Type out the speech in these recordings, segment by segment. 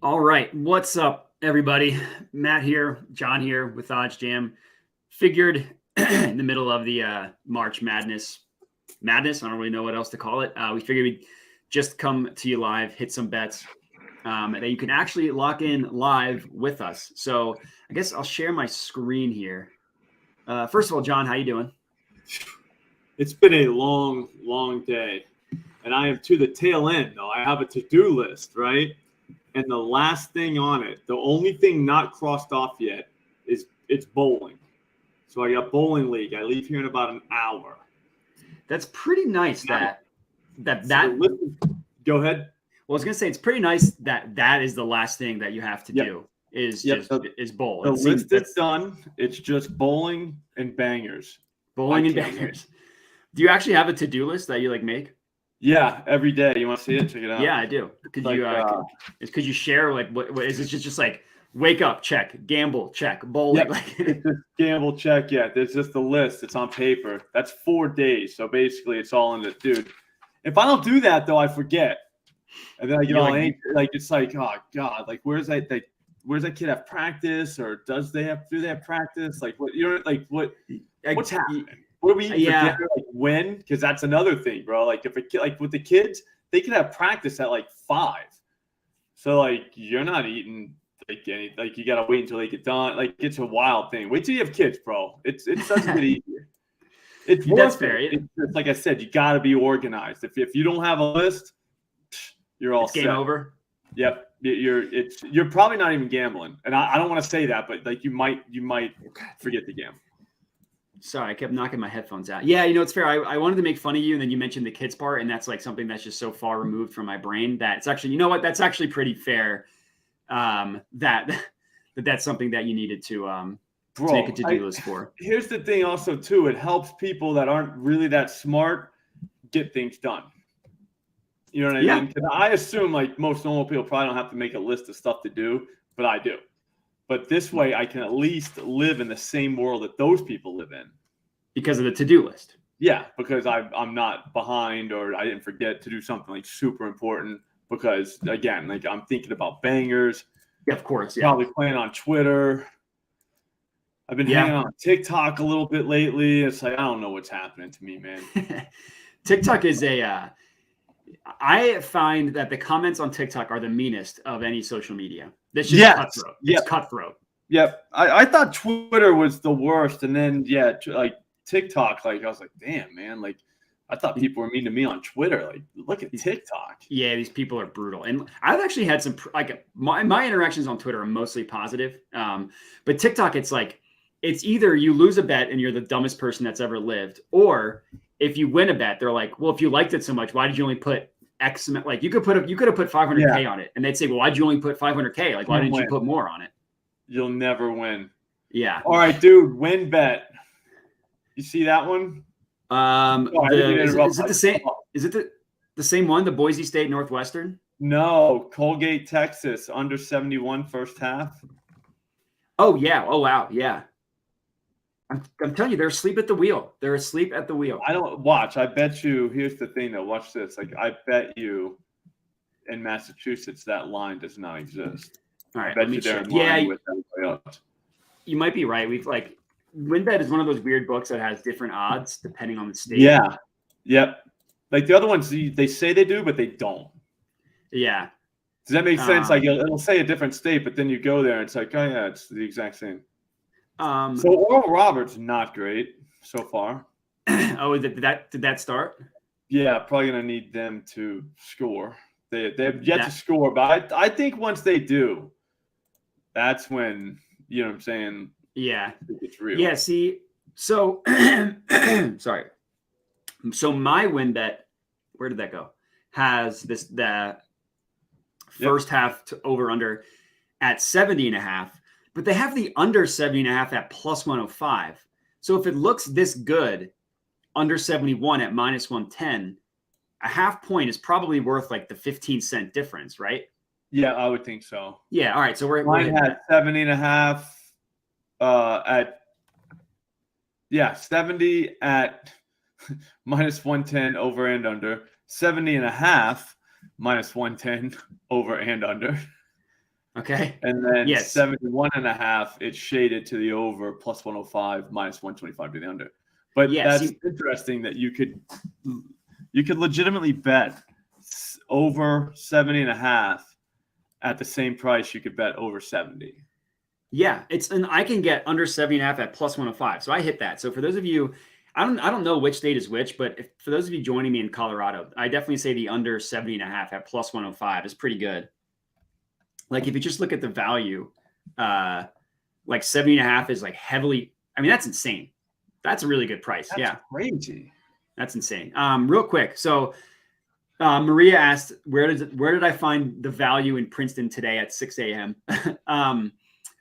All right, what's up, everybody? Matt here, John here with Odds Jam. Figured in the middle of the March Madness. I don't really know what else to call it. We figured we'd just come to you live, hit some bets that you can actually lock in live with us. So I guess I'll share my screen here. First of all, John, how you doing? It's been a long, long day, and I am to the tail end, though. I have a to-do list, right? And the last thing on it, the only thing not crossed off yet is it's bowling. So I got bowling league. I leave here in about an hour. That's pretty nice. So go ahead. Well, I was gonna say it's pretty nice that is the last thing that you have to do is bowl. The list is done. It's just bowling and bangers. Bowling and bangers. Do you actually have a to-do list that you make? Yeah, every day. You want to see it? Check it out. Yeah, I do. Could you share what is it just like wake up, check, gamble, check, bowling? Yep. It's just gamble, check. Yeah, there's just a list. It's on paper. That's 4 days. So basically it's all in the dude. If I don't do that though, I forget. And then I get all angry. It's like, oh God, where's that kid have practice, or do they have practice? What's happening? What do we forget, when? Because that's another thing, bro. If a kid, with the kids, they can have practice at 5. So you're not eating any, you gotta wait until they get done. It's a wild thing. Wait till you have kids, bro. It doesn't get easier. That's fair. It's like I said, you gotta be organized. If you don't have a list, you're all set. Game over. Yep. You're probably not even gambling. And I don't want to say that, but you might forget to gamble. Sorry, I kept knocking my headphones out. Yeah, it's fair. I wanted to make fun of you, and then you mentioned the kids part, and that's something that's just so far removed from my brain that it's actually, you know what? That's actually pretty fair. That's something that you needed to make a to-do list for. Here's the thing, also too. It helps people that aren't really that smart get things done. You know what I mean? Because I assume most normal people probably don't have to make a list of stuff to do, but I do. But this way, I can at least live in the same world that those people live in. Because of the to-do list. Yeah, because I'm not behind, or I didn't forget to do something super important. Because again, I'm thinking about bangers. Yeah, of course. Yeah. Probably playing on Twitter. I've been hanging on TikTok a little bit lately. It's I don't know what's happening to me, man. TikTok is I find that the comments on TikTok are the meanest of any social media. That's just cutthroat. It's cutthroat. Yep. I thought Twitter was the worst. And then, TikTok, I was like, damn, man. I thought people were mean to me on Twitter. Look at TikTok. Yeah, these people are brutal. And I've actually had some, my interactions on Twitter are mostly positive. But TikTok, it's either you lose a bet and you're the dumbest person that's ever lived, or if you win a bet, they're like, well, if you liked it so much, why did you only put X amount? You could have put 500K on it, and they'd say, well, why'd you only put 500K? Why didn't you put more on it? You'll never win. Yeah. All right, dude. Win bet. You see that one? Is it the same? Is it the same one? The Boise State Northwestern? No, Colgate, Texas, under 71 first half. Oh yeah. Oh wow. Yeah. I'm telling you, they're asleep at the wheel. They're asleep at the wheel. I don't watch. I bet you. Here's the thing, though. Watch this. I bet you, in Massachusetts, that line does not exist. All right. I bet you they're in line with everybody else. You might be right. We've WinBet is one of those weird books that has different odds depending on the state. Yeah. Yep. The other ones, they say they do, but they don't. Yeah. Does that make sense? It'll say a different state, but then you go there and it's oh yeah, it's the exact same. So Oral Roberts not great so far. Oh, did that start? Yeah, probably gonna need them to score. They have yet to score, but I think once they do, that's when you know what I'm saying. Yeah, it's real. Yeah. See, so sorry. So my win bet, where did that go? Has the first half to over under at 70.5. But they have the under 70.5 at plus 105. So if it looks this good, under 71 at minus 110, a half point is probably worth the 15-cent difference, right? Yeah, I would think so. Yeah. All right. So mine had 70.5 at 70 at minus 110 over and under, 70.5 minus 110 over and under. Okay. And then Yes. 71.5, it's shaded to the over plus 105 minus 125 to the under. But Yeah, that's see- interesting that you could legitimately bet over 70.5 at the same price you could bet over 70. Yeah, and I can get under 70.5 at plus 105. So I hit that. So for those of you, I don't know which state is which, but for those of you joining me in Colorado, I definitely say the under 70.5 at plus 105 is pretty good. Like if you just look at the value, like 70.5 is like heavily, I mean, that's insane. That's a really good price. That's crazy. That's insane. Real quick. So Maria asked, where did I find the value in Princeton today at 6 a.m.?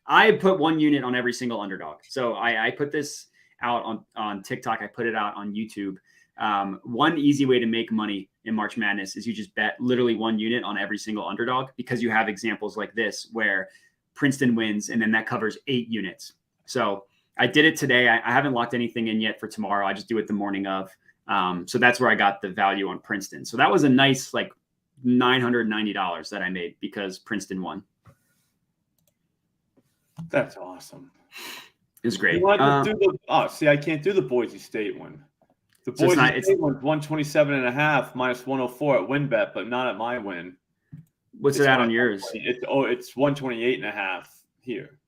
I put 1 unit on every single underdog. So I put this out on TikTok. I put it out on YouTube. One easy way to make money in March Madness is you just bet literally 1 unit on every single underdog, because you have examples like this where Princeton wins and then that covers 8 units. So I did it today. I haven't locked anything in yet for tomorrow. I just do it the morning of. So that's where I got the value on Princeton. So that was a nice like $990 that I made because Princeton won. That's awesome. It's great. You want to do see, I can't do the Boise State one. The Boise State one's 127.5 minus 104 at WinBet, but not at my win. What's it at on yours? It's 128.5 here.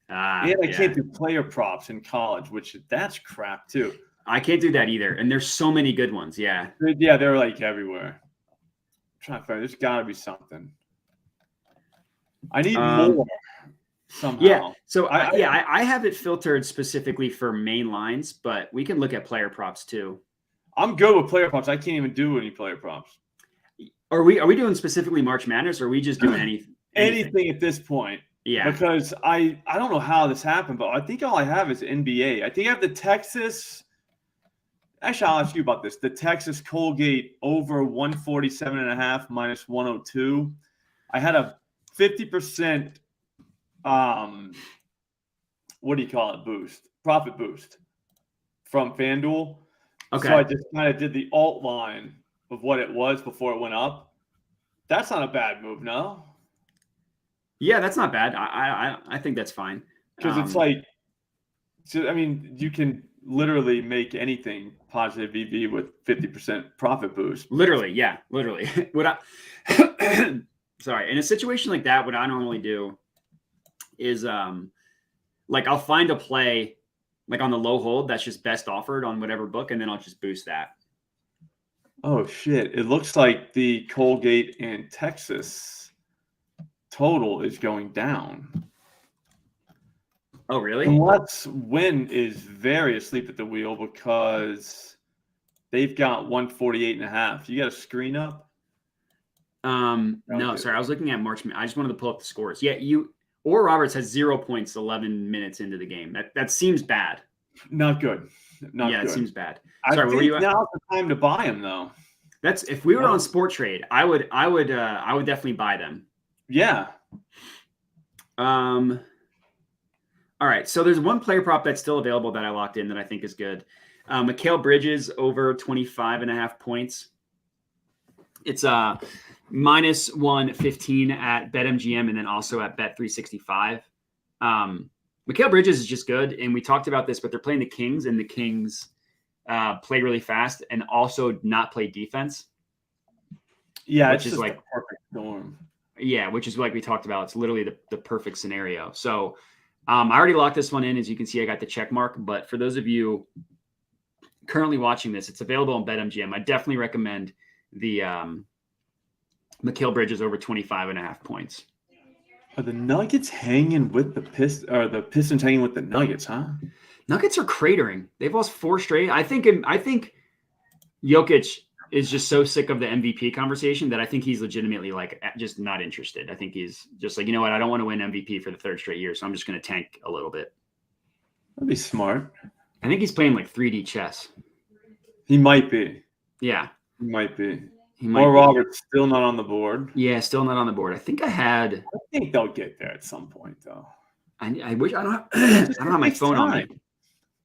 And I can't do player props in college, which that's crap too. I can't do that either. And there's so many good ones. Yeah. Yeah, they're like everywhere. I'm trying to find. There's got to be something. I need more somehow. Yeah. So I have it filtered specifically for main lines, but we can look at player props too. I'm good with player props. I can't even do any player props. Are we doing specifically March Madness, or are we just doing anything? Anything at this point? Yeah. Because I don't know how this happened, but I think all I have is NBA. I think I have the Texas. Actually, I'll ask you about this. The Texas Colgate over 147.5 minus 102. I had a 50% what do you call it? Profit boost from FanDuel. Okay. So I just kind of did the alt line of what it was before it went up. That's not a bad move, no? Yeah, that's not bad. I think that's fine. Because it's like, so I mean, you can literally make anything positive EV with 50% profit boost. Literally, yeah, literally. Sorry, in a situation like that, what I normally do is like I'll find a play like on the low hold that's just best offered on whatever book, and then I'll just boost that. Oh shit! It looks like the Colgate and Texas total is going down. Oh, really? Unless Win is very asleep at the wheel because they've got 148.5. You got a screen up? No, sorry. I was looking at March. I just wanted to pull up the scores. Yeah, Oral Roberts has 0 points 11 minutes into the game. That seems bad. Not good. Not good. It seems bad. Sorry, I think now's the time to buy them, though. That's if we were on Sport Trade, I would definitely buy them. Yeah. All right. So there's one player prop that's still available that I locked in that I think is good. Mikal Bridges over 25.5 points. It's minus 115 at BetMGM and then also at Bet365. Mikal Bridges is just good. And we talked about this, but they're playing the Kings, and the Kings play really fast and also not play defense. Yeah, which is like perfect storm. Yeah, which is like we talked about. It's literally the perfect scenario. So I already locked this one in. As you can see, I got the check mark. But for those of you currently watching this, it's available on BetMGM. I definitely recommend the Mikal Bridges over 25.5 points. Are the Nuggets hanging with the Pistons? Or the Pistons hanging with the Nuggets, huh? Nuggets are cratering. They've lost 4 straight. I think Jokic is just so sick of the MVP conversation that I think he's legitimately like just not interested. I think he's just like, you know what? I don't want to win MVP for the 3rd straight year, so I'm just going to tank a little bit. That'd be smart. I think he's playing like 3D chess. He might be. Yeah. He might be. Or Robert's still not on the board. Yeah, still not on the board. I think they'll get there at some point, though. I wish I don't have my phone on me. It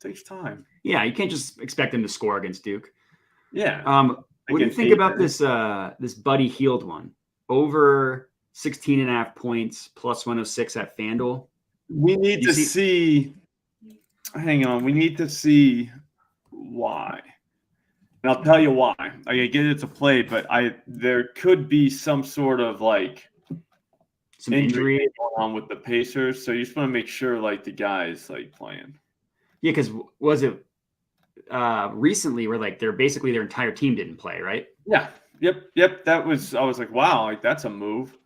takes time. Yeah, you can't just expect him to score against Duke. Yeah. What do you think about this Buddy Hield one? Over 16.5 points plus 106 at FanDuel. We need to see. Hang on. We need to see why. And I'll tell you why. I get it's a play, but there could be some sort of like some injury going on with the Pacers. So you just want to make sure like the guy's like playing. Yeah, because was it recently where like their entire team didn't play, right? Yeah. Yep. I was like, wow, like that's a move.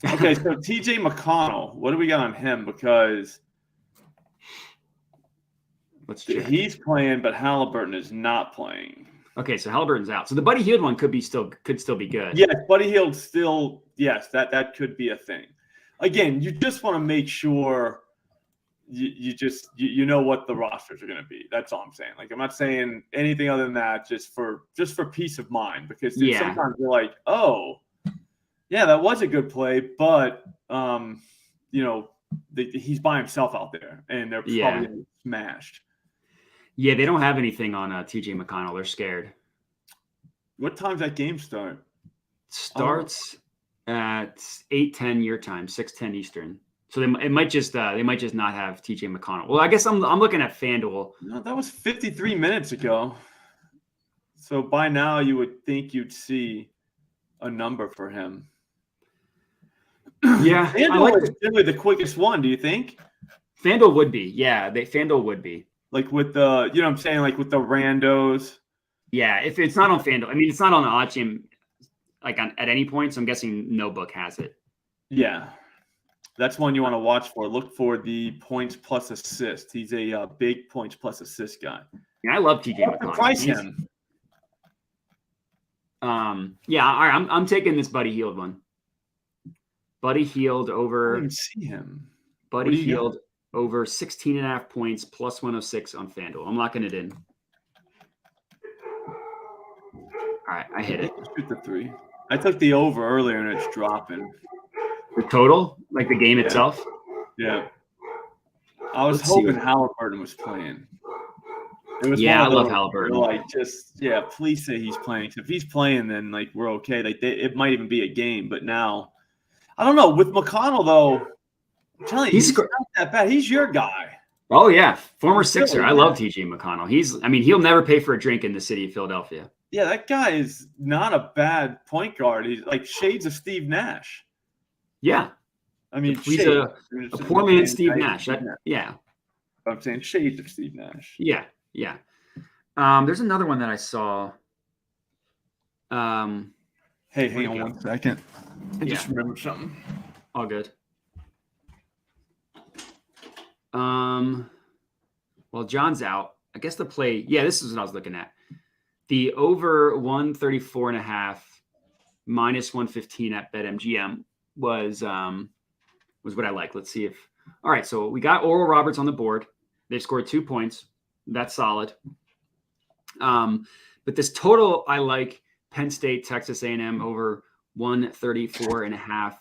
Okay, so TJ McConnell, what do we got on him? Because he's playing, but Halliburton is not playing. Okay, so Halliburton's out. So the Buddy Hield one could still be good. Yes, Buddy Hield still, yes, that could be a thing. Again, you just want to make sure you know what the rosters are going to be. That's all I'm saying. Like I'm not saying anything other than that, just for peace of mind. Because sometimes you're like, oh, yeah, that was a good play, but he's by himself out there, and they're probably smashed. Yeah, they don't have anything on TJ McConnell. They're scared. What time's that game start? Starts at 8:10 your time, 6:10 Eastern. So they might just not have TJ McConnell. Well, I guess I'm looking at FanDuel. No, that was 53 minutes ago. So by now you would think you'd see a number for him. Yeah, FanDuel is generally the quickest one. Do you think? FanDuel would be. Yeah, FanDuel would be. Like with the, you know what I'm saying, like with the randos. Yeah, if it's not on FanDuel, I mean, it's not on the OddsJam like at any point. So I'm guessing no book has it. Yeah, that's one you want to watch for. Look for the points plus assist. He's a big points plus assist guy. Yeah, I love TJ McConnell. Price him. Yeah, all right. I'm taking this Buddy Hield one. Buddy Hield over. I didn't see him. Buddy Hield over 16.5 points plus 106 on FanDuel. I'm locking it in. All right, I hit it. Shoot the three. I took the over earlier and it's dropping. The total? Like the game itself? Yeah. I was hoping Halliburton was playing. I love Halliburton. Like, please say he's playing. If he's playing, then like we're okay. Like it might even be a game. But now, I don't know. With McConnell though, I'm telling you, he's not that bad. He's your guy. Oh yeah, former Sixer. I love TJ McConnell. He'll never pay for a drink in the city of Philadelphia. Yeah, that guy is not a bad point guard. He's like shades of Steve Nash. Yeah, I mean, he's a poor man, Steve Nash. Yeah, I'm saying shades of Steve Nash. Yeah. There's another one that I saw. Hey, hang on 1 second. I just remembered something. All good. Well, John's out. I guess the play. Yeah, this is what I was looking at. The over 134.5 minus 115 at BetMGM was what I like. Let's see if. All right, so we got Oral Roberts on the board. They scored 2 points. That's solid. But this total, I like Penn State, Texas A&M over 134.5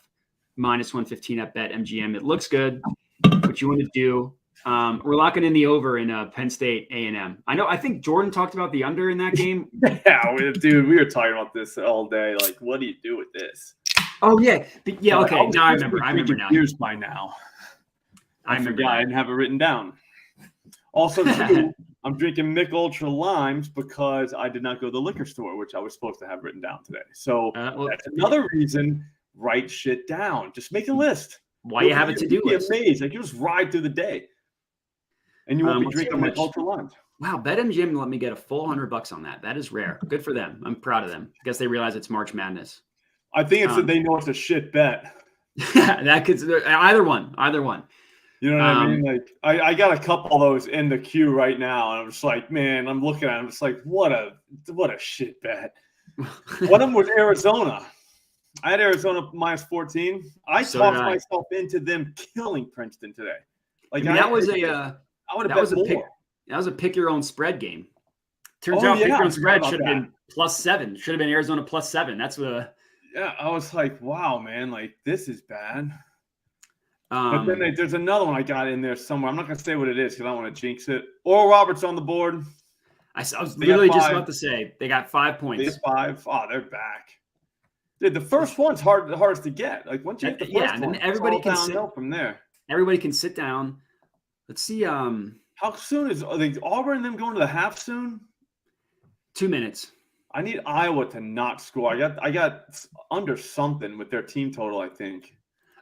minus 115 at BetMGM. It looks good. What you want to do? We're locking in the over in Penn State A&M. I think Jordan talked about the under in that game. Yeah, dude, we were talking about this all day. Like, what do you do with this? Oh yeah, okay. Now I remember. I remember now. Years by now. I didn't have it written down. Also, too, I'm drinking Mick Ultra Limes because I did not go to the liquor store, which I was supposed to have written down today. So that's another reason. Write shit down. Just make a list. Why you have a to-do list? You'll be amazed. Like you just ride through the day, and you won't be drinking Mick Ultra Limes. Wow, BetMGM let me get a full $100 on that. That is rare. Good for them. I'm proud of them. I guess they realize it's March Madness. I think it's that they know it's a shit bet. That could either one. You know what I mean? Like I got a couple of those in the queue right now, and I'm just like, man, I'm looking at them, just like, what a shit bet. One of them was Arizona. I had Arizona minus 14. I talked myself into them killing Princeton today. Like that was a pick your own spread game. Turns out pick your own spread should have been +7. Should have been Arizona +7. That's what. Yeah, I was like, wow, man, like this is bad. But then there's another one I got in there somewhere. I'm not going to say what it is because I don't want to jinx it. Oral Roberts on the board. I was literally just about to say they got 5 points. They got 5. Oh, they're back. Dude, the first one's the hardest to get. Like once you hit the first Yeah, and one, then everybody it's all can sit. downhill from there. Everybody can sit down. Let's see. How soon are they Auburn and them going to the half soon? 2 minutes. I need Iowa to not score. I got under something with their team total, I think.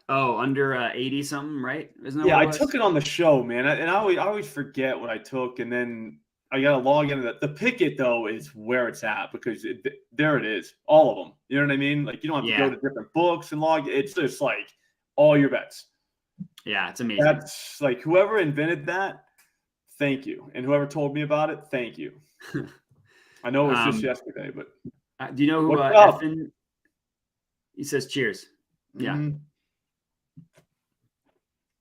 Oh, under 80 something, right? Isn't that Yeah, what I it was? took it on the show, man. I always forget what I took, and then I got to log into that. The Pickett, though, is where it's at because there it is. All of them. You know what I mean? Like, you don't have to go to different books and log. It's just like all your bets. Yeah, it's amazing. That's like whoever invented that, thank you. And whoever told me about it, thank you. I know it was just yesterday, but. Do you know who What's up? He says cheers. Yeah. Mm-hmm.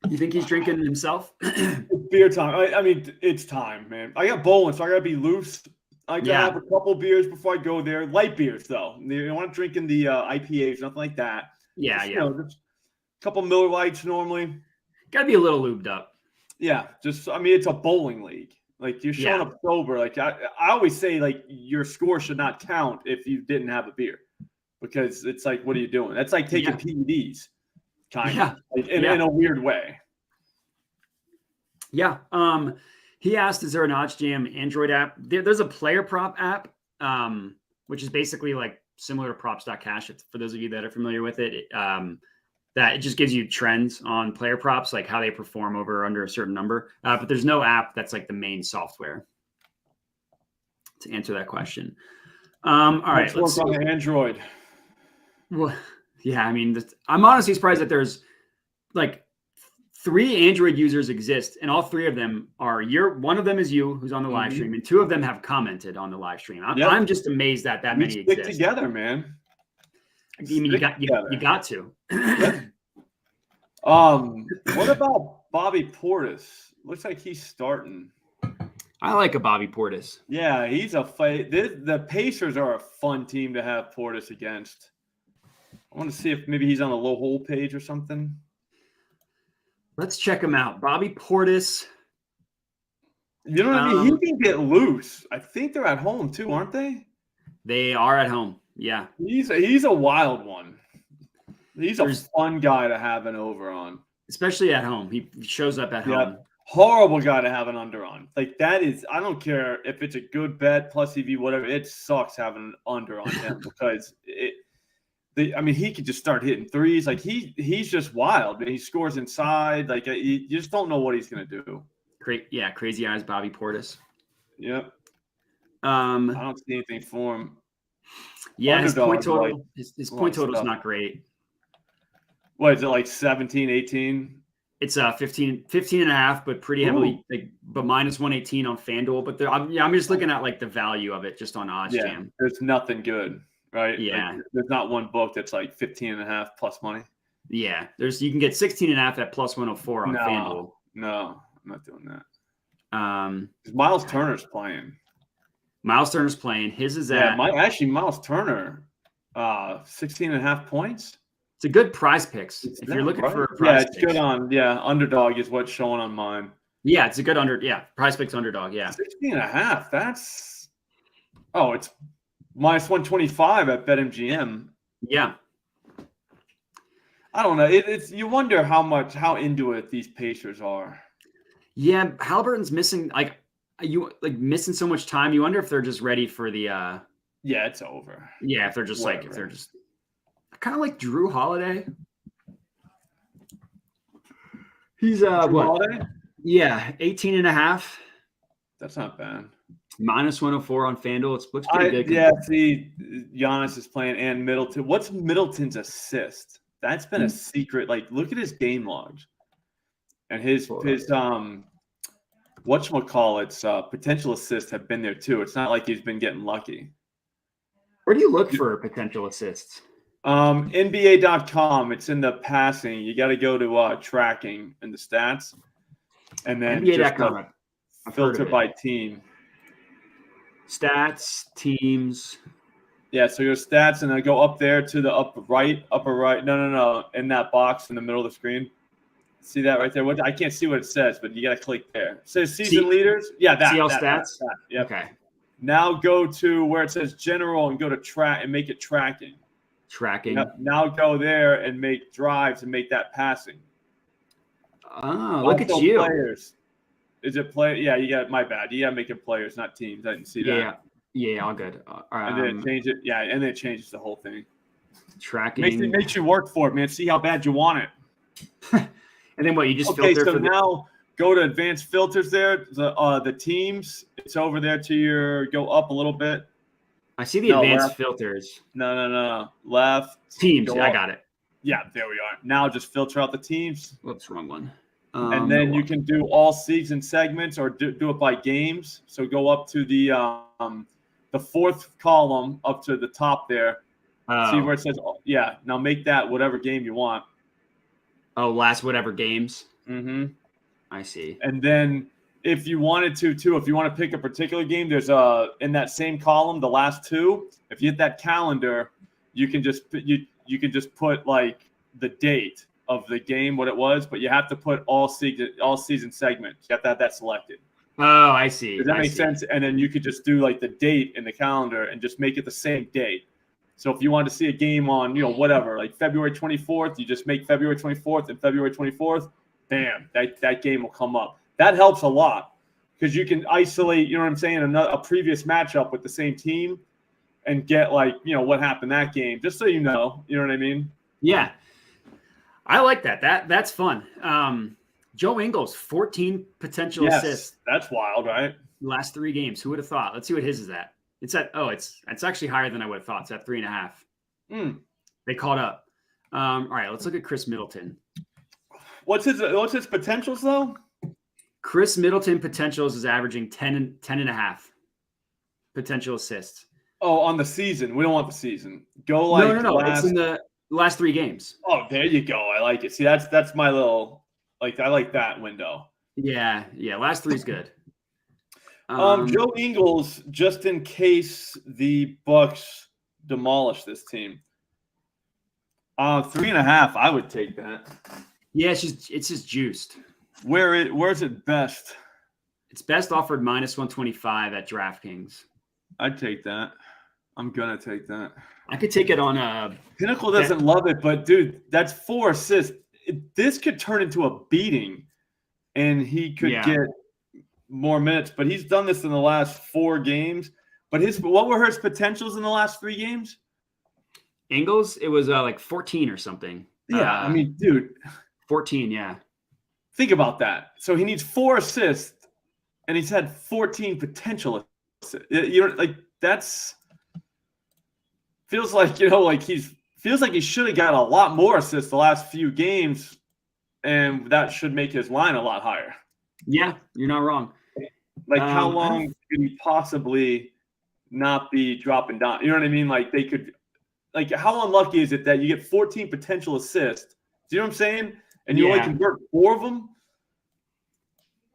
You think he's drinking himself? It's beer time. I mean, it's time, man. I got bowling, so I gotta be loose. I gotta have a couple beers before I go there. Light beers, though. You don't want to drink in the IPAs, nothing like that. Yeah, just, just a couple Miller Lights normally. Got to be a little lubed up. Yeah, it's a bowling league. Like you're showing up sober. Like I always say, like your score should not count if you didn't have a beer, because it's like, what are you doing? That's like taking PEDs, kind of, like, in a weird way. Yeah. He asked, is there an OddsJam Android app? There's a player prop app, which is basically like similar to props.cash. For those of you that are familiar with it, that it just gives you trends on player props, like how they perform over or under a certain number. But there's no app that's like the main software to answer that question. All right. Let's work on Android. Well, yeah, I mean, I'm honestly surprised that there's like 3 Android users exist, and all 3 of them are one of them is you, who's on the live stream, and 2 of them have commented on the live stream. I'm just amazed that many stick exist. Together, man. I mean, you got to. What about Bobby Portis? Looks like he's starting. I like a Bobby Portis. Yeah, he's a fight. The Pacers are a fun team to have Portis against. I want to see if maybe he's on the low hole page or something. Let's check him out. Bobby Portis. You know what I mean? He can get loose. I think they're at home too, aren't they? They are at home. Yeah. He's a wild one. He's a fun guy to have an over on. Especially at home. He shows up at home. Horrible guy to have an under on. Like that is, I don't care if it's a good bet, plus EV, whatever. It sucks having an under on him because he could just start hitting threes. Like he's just wild. Man. He scores inside. Like you just don't know what he's gonna do. Crazy eyes, Bobby Portis. Yep. I don't see anything for him. Yeah, his point total. His point total is not great. What is it, like 17, 18? It's 15 and a half, but pretty heavily, but minus 118 on FanDuel. But I'm just looking at like the value of it just on OddsJam. Yeah, there's nothing good, right? Yeah. Like, there's not one book that's like 15 and a half plus money. Yeah, you can get 16 and a half at plus 104 on FanDuel. No, I'm not doing that. Miles Turner's playing. Miles Turner's playing. His is at Miles Turner, 16 and a half points. It's a good prize picks. If you're looking for a prize it's good on underdog is what's showing on mine. Yeah, it's a good prize picks underdog. Yeah. 16 and a half. It's minus 125 at BetMGM. Yeah. I don't know. It's you wonder how into it these Pacers are. Yeah, Halliburton's missing missing so much time. You wonder if they're just ready for the it's over. Yeah, if they're just I kind of like Drew Holiday. He's Holiday? Yeah, 18 and a half. That's not bad. Minus 104 on FanDuel. It looks pretty good. Yeah, see, Giannis is playing and Middleton. What's Middleton's assist? That's been a secret. Like, look at his game logs. And his whatchamacallit's potential assists have been there too. It's not like he's been getting lucky. Where do you look for potential assists? NBA.com. It's in the passing. You got to go to tracking in the stats, and then NBA.com. Filter by team. Stats, teams. Yeah, so your stats, and then go up there to the upper right. No. In that box in the middle of the screen. See that right there? I can't see what it says, but you got to click there. It says season leaders. Yeah, that. CL stats? That. Yep. Okay. Now go to where it says general and go to track and make it tracking. Tracking. Now go there and make drives and make that passing. Oh, look at Also you. Players. Is it play? Yeah, you got my bad. You got to make it players, not teams. I didn't see that. Yeah, all good. And then it changes it. Yeah, and then it changes the whole thing. Tracking. Makes you work for it, man. See how bad you want it. And then what? You just Okay, filter so for now go to advanced filters there. The teams. It's over there to your go up a little bit. I see the No, advanced left. filters. No. Left. Teams. Go I up. got it. Yeah, there we are. Now just filter out the teams. Whoops, wrong one. And then you can do all season segments or do it by games. So go up to the fourth column up to the top there. See where it says, yeah, now make that whatever game you want. Oh, last whatever games. Mm-hmm. I see. And then if you wanted to, too, if you want to pick a particular game, there's in that same column, the last two, if you hit that calendar, you can just put like the date of the game, what it was, but you have to put all season segments. You have to have that selected. Oh, I see. Does that make sense? And then you could just do like the date in the calendar and just make it the same date. So if you want to see a game on, whatever, like February 24th, you just make February 24th and February 24th. Bam, that game will come up. That helps a lot because you can isolate, you know what I'm saying, a previous matchup with the same team and get like, what happened that game, just so you know what I mean? Yeah. I like that. That's fun. Joe Ingles, 14 potential assists. That's wild, right? Last 3 games. Who would have thought? Let's see what his is at. It's actually higher than I would have thought. It's at 3.5. They caught up. All right, let's look at Chris Middleton. What's his potentials though? Chris Middleton potentials is averaging 10.5 potential assists. Oh, on the season. We don't want the season. Go like no. It's in the last 3 games. Oh, there you go. I like it. See, that's my little I like that window. Yeah. Last 3 is good. Joe Ingles, just in case the Bucks demolish this team. 3.5. I would take that. Yeah, it's just juiced. Where's it best? It's best offered -125 at DraftKings. I'd take that. I'm gonna take that. I could take it on Pinnacle doesn't love it, but dude, that's 4 assists. This could turn into a beating, and he could get more minutes. But he's done this in the last 4 games. But what were his potentials in the last 3 games? Ingles, it was like 14 or something. Yeah, I mean, dude, 14. Yeah. Think about that. So he needs 4 assists, and he's had 14 potential assists. That's feels like he should have got a lot more assists the last few games, and that should make his line a lot higher. Yeah, you're not wrong. Like, how long could he possibly not be dropping down? You know what I mean? Like, they could, like, how unlucky is it that you get 14 potential assists? Do you know what I'm saying? And you only convert 4 of them.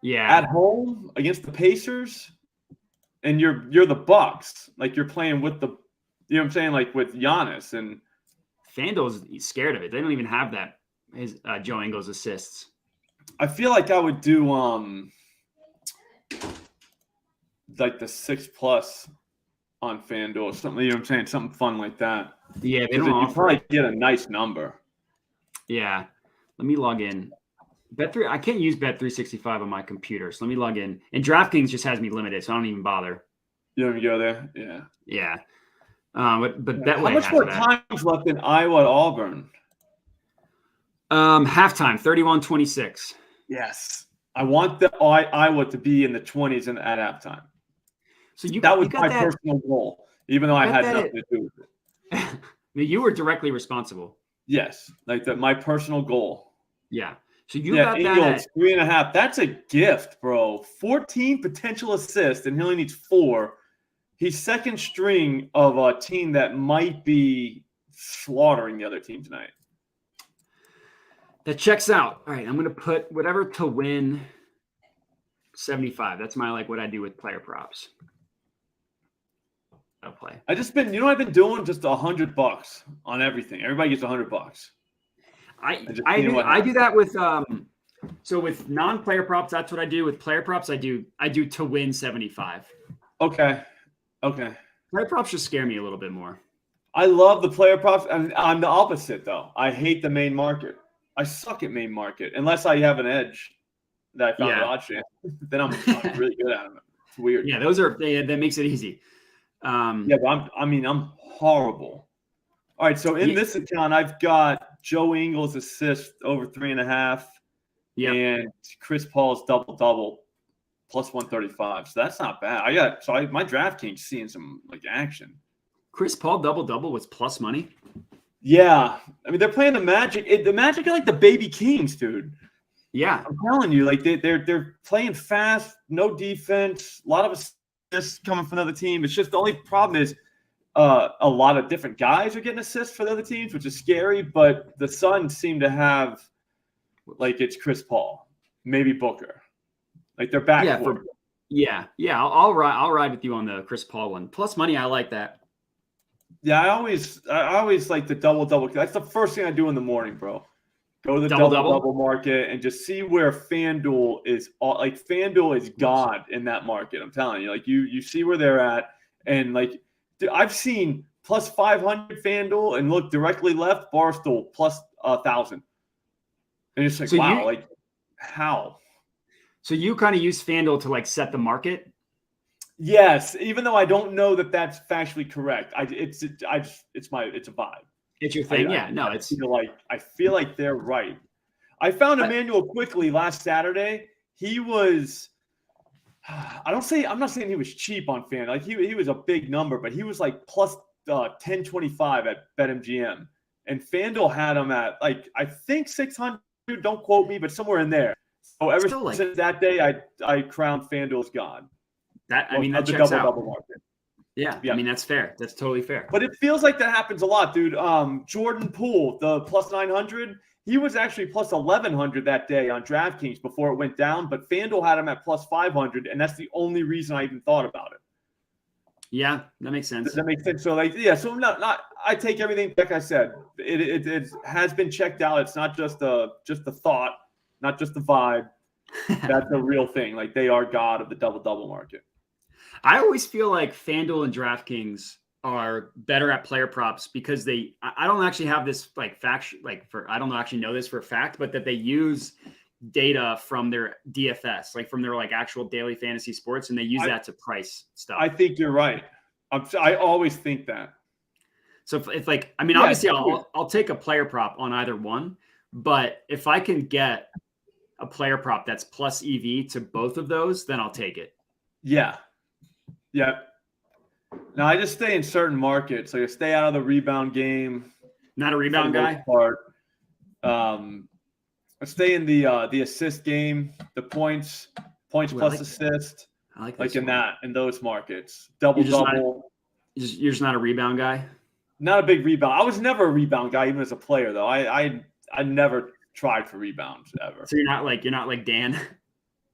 Yeah. At home against the Pacers, and you're the Bucks. Like, you're playing with the, you know what I'm saying? Like with Giannis, and FanDuel's scared of it. They don't even have that. His Joe Ingles assists. I feel like I would do like the 6+ on FanDuel or something. You know what I'm saying? Something fun like that. Yeah, they don't you offer probably it. get a nice number. Yeah. Let me log in. Bet3. I can't use Bet365 on my computer, so let me log in. And DraftKings just has me limited, so I don't even bother. You don't even go there? Yeah. Yeah. But Betway how much more time's left in Iowa Auburn? Halftime, 31-26. Yes. I want the Iowa to be in the 20s and at halftime. So that was my personal goal, even though I had nothing to do with it. You were directly responsible. Yes, like my personal goal. Yeah. So you got Ingles, that 3.5. That's a gift, bro. 14 potential assists, and he only needs 4. He's second string of a team that might be slaughtering the other team tonight. That checks out. All right, I'm going to put whatever to win 75. That's my what I do with player props. I'll play. I just been, I've been doing just $100 on everything. Everybody gets $100. I do that with so with non-player props. That's what I do. With player props, I do to win 75. Okay. Player props just scare me a little bit more. I love the player props, and I'm the opposite though. I hate the main market. I suck at main market unless I have an edge that I found at OddsJam. Then I'm really good at them. It's weird. Yeah, that makes it easy. Yeah, but I'm horrible. All right, so in this account, I've got Joe Ingles assist over 3.5, and Chris Paul's double plus 135. So that's not bad. My DraftKings seeing some like action. Chris Paul double was plus money. Yeah, I mean they're playing the Magic. The Magic are like the baby Kings, dude. Yeah, I'm telling you, like they're playing fast, no defense, a lot of assists coming from the other team. It's just the only problem is a lot of different guys are getting assists for the other teams, which is scary. But the Suns seem to have like it's Chris Paul, maybe Booker, like they're back. Yeah, I'll ride with you on the Chris Paul one. Plus money, I like that. Yeah, I always like the double. That's the first thing I do in the morning, bro. Go to the double market and just see where FanDuel is. FanDuel is God in that market. I'm telling you, like you see where they're at, and like dude, I've seen plus 500 FanDuel and look directly left Barstool plus 1,000, and it's like so how? So you kind of use FanDuel to like set the market. Yes, even though I don't know that that's factually correct. It's a vibe. It's your thing. I feel like they're right. I found Emmanuel Quickly last Saturday. He was I'm not saying he was cheap on FanDuel. Like he was a big number, but he was like plus 1025 at BetMGM. And FanDuel had him at like I think 600, don't quote me, but somewhere in there. So ever since that day I crowned FanDuel's God. That checks out. Double market. Yeah, I mean that's fair. That's totally fair. But it feels like that happens a lot, dude. Jordan Poole, the plus 900, he was actually plus 1,100 that day on DraftKings before it went down. But FanDuel had him at plus 500, and that's the only reason I even thought about it. Yeah, that makes sense. Does that make sense? So so I'm not. I take everything like I said. It has been checked out. It's not just the thought, not just the vibe. That's a real thing. Like they are God of the double market. I always feel like FanDuel and DraftKings are better at player props because I don't actually have this like fact, I don't actually know this for a fact, but that they use data from their DFS, like from their like actual daily fantasy sports, and they use that to price stuff. I think you're right. I always think that. So if like, I mean, obviously I'll take a player prop on either one, but if I can get a player prop that's plus EV to both of those, then I'll take it. Yeah. Yeah. Now I just stay in certain markets. Like I stay out of the rebound game. Not a rebound guy. I stay in the assist game, the points plus assist. I like in those markets. Double. You're just not a rebound guy. Not a big rebound. I was never a rebound guy, even as a player though. I never tried for rebounds ever. So you're not like Dan.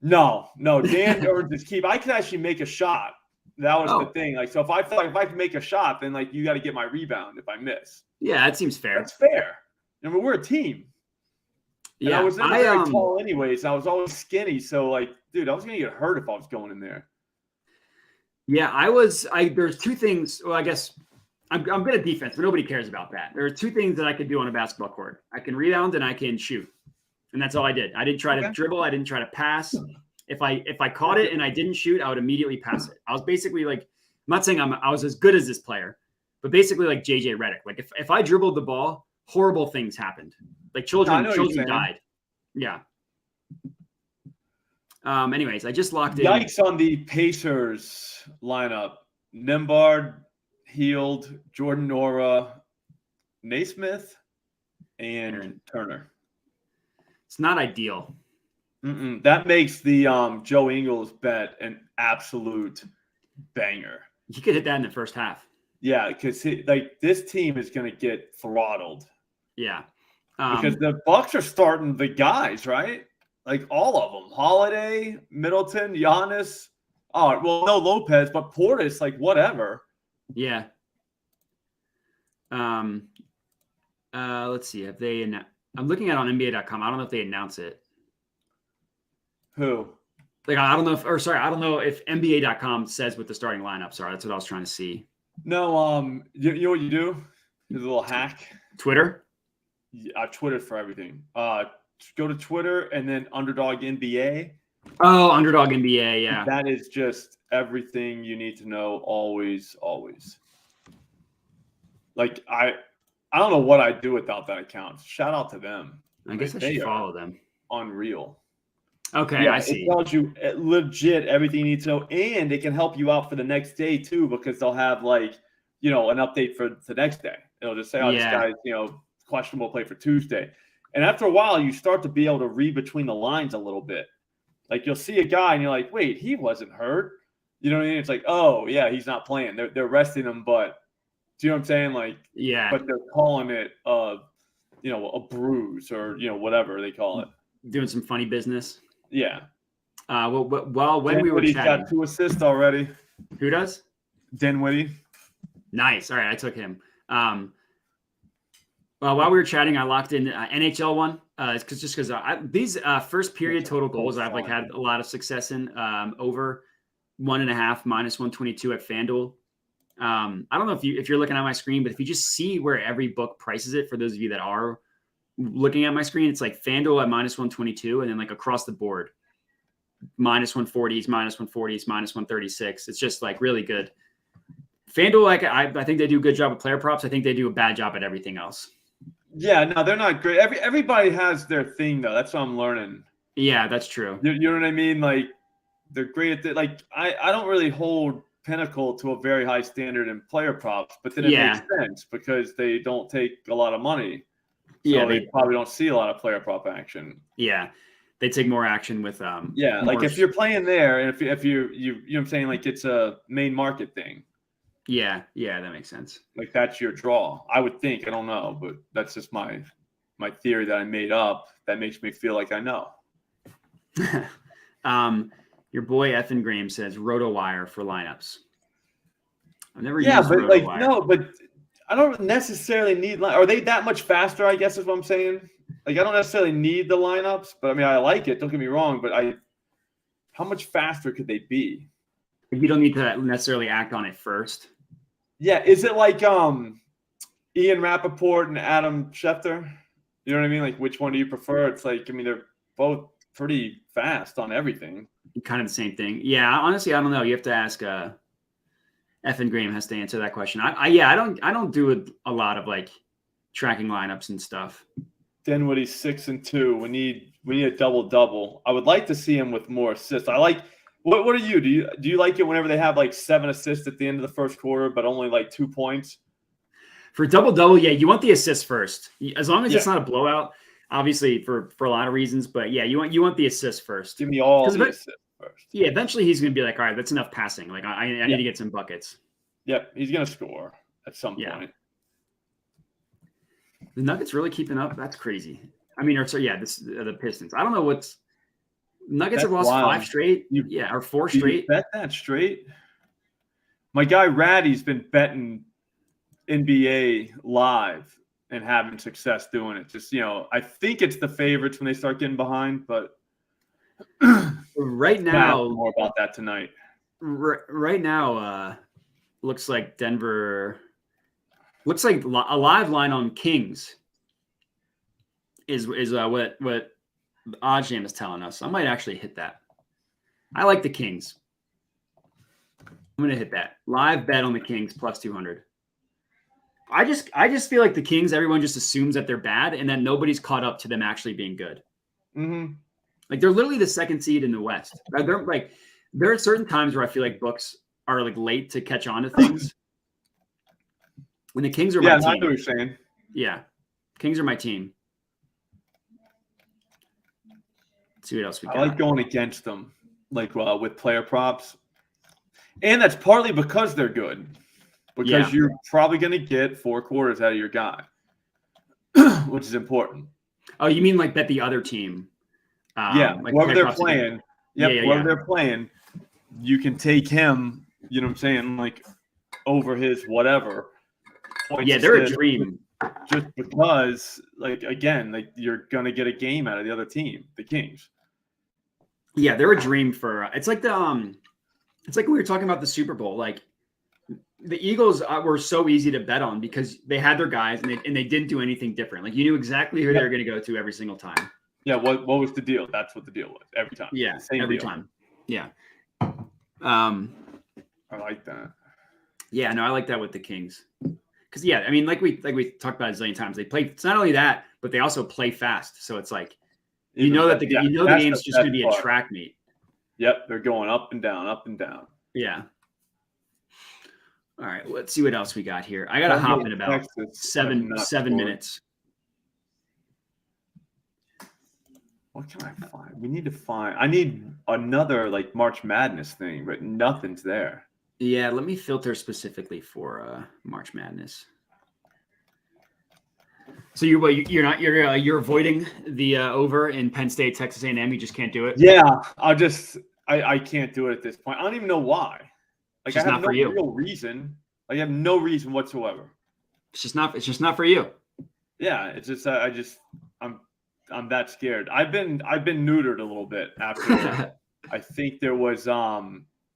No. Dan earned his keep. I could actually make a shot. That was the thing. Like, so if I feel like if I can make a shot, then like you got to get my rebound if I miss. Yeah, that seems fair. That's fair. I mean, we're a team. And I was never very tall anyways. I was always skinny. So like, dude, I was gonna get hurt if I was going in there. Yeah, there's two things. Well, I guess I'm good at defense, but nobody cares about that. There are two things that I could do on a basketball court. I can rebound and I can shoot. And that's all I did. I didn't try to dribble. I didn't try to pass. If I caught it and I didn't shoot, I would immediately pass it. I was basically like, I'm not saying I was as good as this player, but basically like JJ Redick. Like if I dribbled the ball, horrible things happened. Like children died. Yeah. Anyways, I just locked in. Yikes on the Pacers lineup. Nembhard, Hield, Jordan Nwora, Naismith, and Turner. It's not ideal. That makes the Joe Ingles bet an absolute banger. You could hit that in the first half. Yeah, because this team is going to get throttled. Yeah, because the Bucks are starting the guys, right? Like all of them: Holiday, Middleton, Giannis. Oh, well, no Lopez, but Portis, like whatever. Yeah. Let's see. Have they? I'm looking at it on NBA.com. I don't know if they announce it. Who? Like I don't know if NBA.com says what the starting lineups are. That's what I was trying to see. No, you know what you do? There's a little hack. Twitter. I've Twittered for everything. Go to Twitter and then Underdog NBA. Oh, Underdog NBA. Yeah. That is just everything you need to know. Always, always. Like I don't know what I'd do without that account. Shout out to them. I guess I should follow them. Unreal. Okay, Yeah, I see. it tells you legit everything you need to know, and it can help you out for the next day too, because they'll have like, an update for the next day. It'll just say, "Oh, this guy's questionable play for Tuesday," and after a while, you start to be able to read between the lines a little bit. Like you'll see a guy, and you're like, "Wait, he wasn't hurt." You know what I mean? It's like, "Oh, yeah, he's not playing. They're resting him," but do you know what I'm saying? Like, yeah, but they're calling it a bruise or whatever they call it. Doing some funny business. Yeah. Well, when we were chatting, got 2 assists already. Who does? Dinwiddie. Nice. All right, I took him. Well, while we were chatting, I locked in NHL one because these first period total goals I've had a lot of success in over 1.5 minus 122 at FanDuel. I don't know if you're looking at my screen, but if you just see where every book prices it, for those of you that are looking at my screen, it's like FanDuel at minus 122, and then like across the board, minus 140s, minus 140s, minus 136. It's just like really good. FanDuel, I think they do a good job of player props. I think they do a bad job at everything else. Yeah, no, they're not great. Everybody has their thing though. That's what I'm learning. Yeah, that's true. You know what I mean? Like they're great at like I don't really hold Pinnacle to a very high standard in player props, but then it makes sense because they don't take a lot of money. So they probably don't see a lot of player prop action. Yeah. They take more action with like if you're playing there and if you know what I'm saying, like it's a main market thing. Yeah, that makes sense. Like that's your draw. I would think. I don't know, but that's just my theory that I made up that makes me feel like I know. Your boy Ethan Graham says RotoWire for lineups. I've never used but RotoWire. Like no, but I don't necessarily need. Are they that much faster? I guess is what I'm saying. Like I don't necessarily need the lineups, but I mean I like it. Don't get me wrong, but how much faster could they be? You don't need to necessarily act on it first. Yeah, is it like Ian Rappaport and Adam Schefter? You know what I mean? Like which one do you prefer? It's like they're both pretty fast on everything. Kind of the same thing. Yeah, honestly, I don't know. You have to ask. Ethan Graham has to answer that question. I don't do a lot of like tracking lineups and stuff. Dinwiddie's 6-2. We need a double. I would like to see him with more assists. I like. What do you do? You like it whenever they have like 7 assists at the end of the first quarter, but only like 2 points? For double, yeah, you want the assists first, as long as it's not a blowout. Obviously, for a lot of reasons, but yeah, you want the assists first. Give me all the assists first. Yeah, eventually he's going to be like, all right, that's enough passing. Like I need to get some buckets. Yep, he's going to score at some point. The Nuggets really keeping up. That's crazy. I mean, the Pistons. I don't know what's. Nuggets have lost 5 straight. Or 4 straight. You bet that straight. My guy Ratty's been betting NBA live and having success doing it. Just I think it's the favorites when they start getting behind, but right now, more about that tonight. Right now, looks like Denver. Looks like a live line on Kings is what OddsJam is telling us. I might actually hit that. I like the Kings. I'm going to hit that. Live bet on the Kings plus 200. I just feel like the Kings, everyone just assumes that they're bad and that nobody's caught up to them actually being good. Mm-hmm. Like they're literally the 2nd seed in the West. There are certain times where I feel like books are like late to catch on to things. When the Kings are my team. I know what you're saying. Yeah. Kings are my team. Let's see what else we got. I like going against them, like with player props. And that's partly because they're good. Because you're probably going to get 4 quarters out of your guy, which is important. Oh, you mean like bet the other team? Like whoever they're playing. Whoever they're playing, you can take him, you know what I'm saying, like over his whatever. They're a dream. Just because, like, again, like you're going to get a game out of the other team, the Kings. Yeah, they're a dream for it's like when we were talking about the Super Bowl. Like the Eagles were so easy to bet on because they had their guys and they didn't do anything different. Like you knew exactly who they were going to go to every single time. Yeah. What was the deal? That's what the deal was every time. Yeah, Same every deal. time. Yeah. I like that. Yeah, no, I like that with the Kings. Because yeah, I mean, like we talked about a zillion times, they play. It's not only that, but they also play fast. So it's like you know that the game's just going to be a track meet. Yep, they're going up and down, up and down. Yeah. All right, let's see what else we got here. I got to hop in about seven minutes. What can I find? We need to find. I need another like March Madness thing, but nothing's there. Yeah, let me filter specifically for March Madness. So you're avoiding the over in Penn State, Texas A&M. You just can't do it. Yeah, I can't do it at this point. I don't even know why. Like I have no real reason. Like, I have no reason whatsoever. It's just not for you. Yeah, it's just I'm that scared. I've been neutered a little bit after. I think there was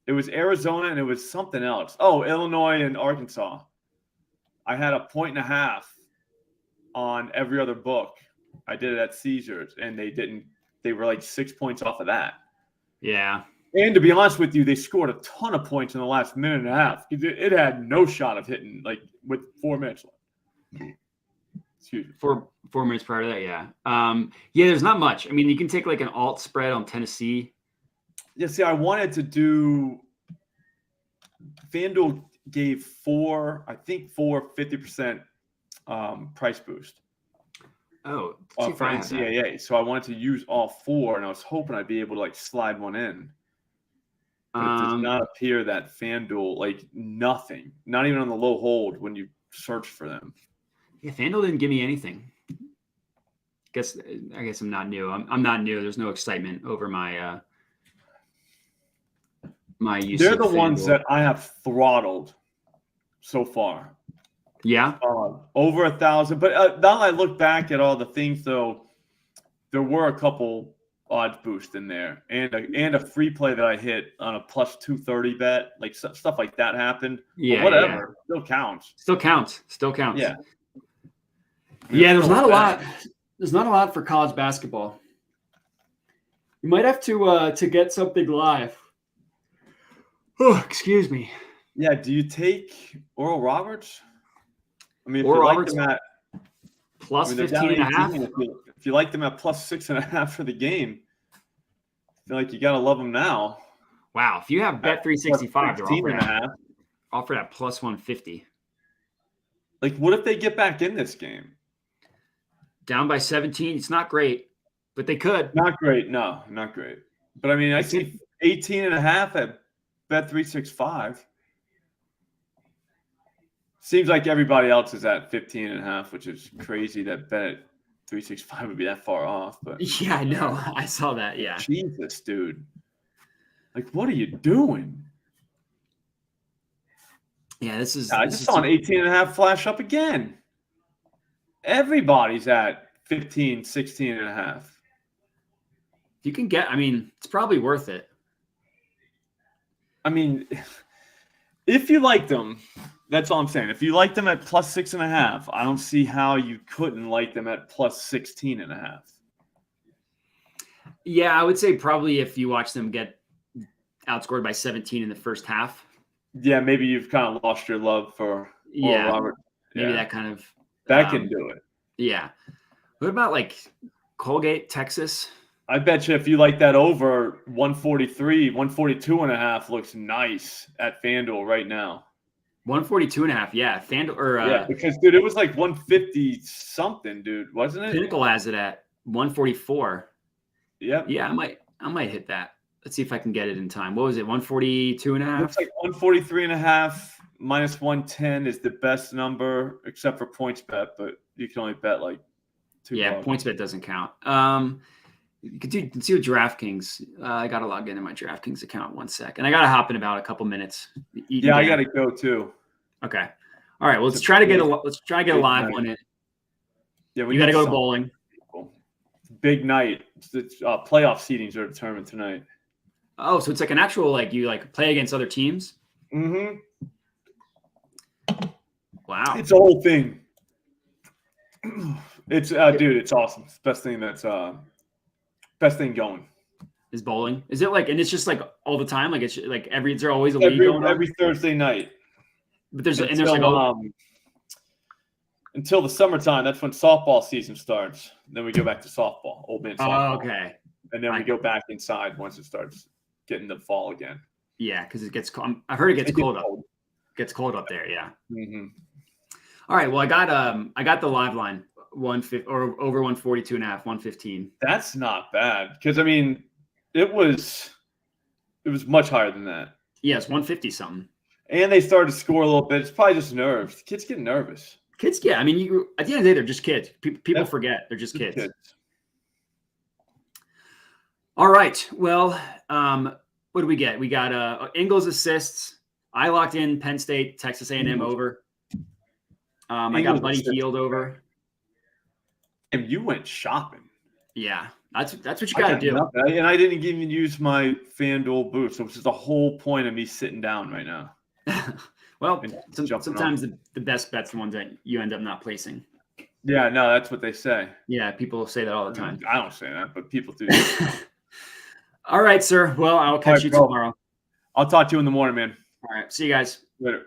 it was Arizona and it was something else. Oh, Illinois and Arkansas. I had 1.5 on every other book. I did it at Caesars, and they didn't. They were like 6 points off of that. Yeah. And to be honest with you, they scored a ton of points in the last minute and a half. It had no shot of hitting like with 4 minutes left. Excuse me. 4 minutes prior to that, yeah. Yeah, there's not much. I mean, you can take like an alt spread on Tennessee. Yeah, see, I wanted to do FanDuel gave 50% price boost. Oh, for NCAA. So I wanted to use all 4, and I was hoping I'd be able to like slide one in. But it does not appear that FanDuel, like nothing, not even on the low hold when you search for them. Yeah, FanDuel didn't give me anything. I guess I'm not new. I'm not new. There's no excitement over my my use. They're the ones that I have throttled so far. Yeah, over 1,000. But now I look back at all the things, though, there were a couple odds boost in there, and a free play that I hit on a plus 230 bet, like stuff like that happened. Yeah, but whatever, still counts. Still counts. Yeah. Yeah, there's not a lot. There's not a lot for college basketball. You might have to get something live. Oh, excuse me. Yeah, do you take Oral Roberts? I mean, if Oral you like Roberts them at plus 15.5. If you like them at plus 6.5 for the game, I feel like you gotta love them now. Wow, if you have Bet365, they're offered at plus 150. Like, what if they get back in this game? Down by 17. It's not great, but they could. Not great. No, not great. But I mean, I see 18.5 at Bet365. Seems like everybody else is at 15.5, which is crazy that Bet365 would be that far off. But yeah, I know. I saw that. Yeah. Jesus, dude. Like, what are you doing? Yeah, this is. I just saw an 18.5 flash up again. Everybody's at 15, 16.5. You can get, I mean, it's probably worth it. I mean, if you like them, that's all I'm saying. If you like them at plus 6.5, I don't see how you couldn't like them at plus 16.5. Yeah, I would say probably if you watch them get outscored by 17 in the first half. Yeah, maybe you've kind of lost your love for Oral Roberts. Maybe that kind of. That can do it. Yeah. What about like Colgate, Texas? I bet you if you like that over 143, 142.5 looks nice at FanDuel right now. 142.5, yeah. FanDuel or yeah, because dude, it was like 150 something, dude, wasn't it? Pinnacle has it at 144. Yep. Yeah, I might hit that. Let's see if I can get it in time. What was it? 142.5? Looks like 143.5 minus 110 is the best number except for PointsBet, but you can only bet like $2. Yeah, PointsBet doesn't count. You can see what DraftKings. I got to log into my DraftKings account 1 sec, and I got to hop in about a couple minutes. Yeah, I got to go too. Okay. All right. Well, let's try to get a live one in. Yeah, you got to go to bowling. Big night. Playoff seedings are determined tonight. Oh, so it's like an actual you play against other teams. Mm-hmm. Wow. It's a whole thing. It's dude, it's awesome. It's the best thing going. Is bowling? Is it like, and it's just like all the time? Like it's like is there always a league going on? Every Thursday night. But there's until the summertime. That's when softball season starts. Then we go back to softball, old man softball. Oh, okay. And then we go back inside once it starts getting to fall again. Yeah, because it gets cold. I heard it gets cold up. Gets cold up there. Yeah. Mm-hmm. All right. Well, I got the live line 150 or over 142 and a half, 115. That's not bad because I mean, it was much higher than that. Yeah, it's 150 something. And they started to score a little bit. It's probably just nerves. Kids get nervous. Kids, yeah. I mean, at the end of the day, they're just kids. People forget they're just kids. All right. Well, what do we get? We got Ingles assists. I locked in Penn State, Texas A&M over. I got Buddy Hield over. And you went shopping. Yeah, that's what you got to do. And I didn't even use my FanDuel boost, which is the whole point of me sitting down right now. Well, sometimes the best bet's the ones that you end up not placing. Yeah, no, that's what they say. Yeah, people say that all the time. I don't say that, but people do. All right, sir. Well, I'll catch you tomorrow. I'll talk to you in the morning, man. All right. See you guys. Later.